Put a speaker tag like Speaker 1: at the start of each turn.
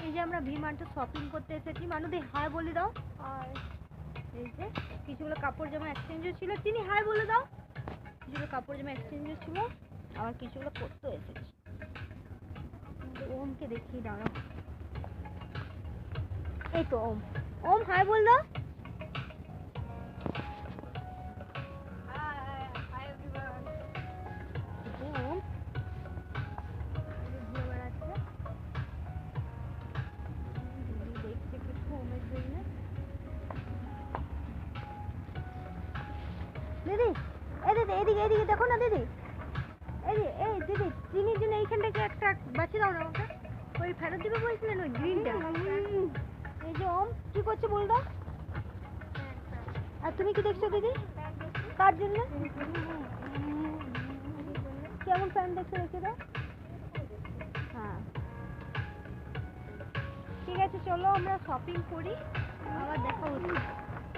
Speaker 1: এই যে আমরা ভি মার্টে শপিং করতে এসেছি, মানুদি হাই বলে দাও। আর এই যে কিছুগুলো কাপড় জামা এক্সচেঞ্জও ছিল, তিনি হাই বলে দাও। কিছুগুলো কাপড় জামা এক্সচেঞ্জও ছিল, আবার কিছুগুলো পরতেও এসেছি। ওমকে দেখিয়ে দাঁড়াও, এই তো ওম। ওম হাই বল দাও। ওম ঘুরে বেড়াচ্ছে, দেখছে কিছু ওমের জন্য। দিদি এই দিদি এদিকে এদিকে দেখো না দিদি, এই দিদি চিনির জন্য এইখান থেকে একটা বাঁচিয়ে দাও না আমাকে। ওই ফেরত দিবে বলছিলেন ওই গ্রিনটা। এই যে ওম কি করছে বল দাও। আর তুমি কি দেখছো দিদি? কার জন্য? কেমন ফ্যান দেখছো দেখে দাও। হ্যাঁ ঠিক আছে, চলো আমরা শপিং করি, আবার দেখা হচ্ছে।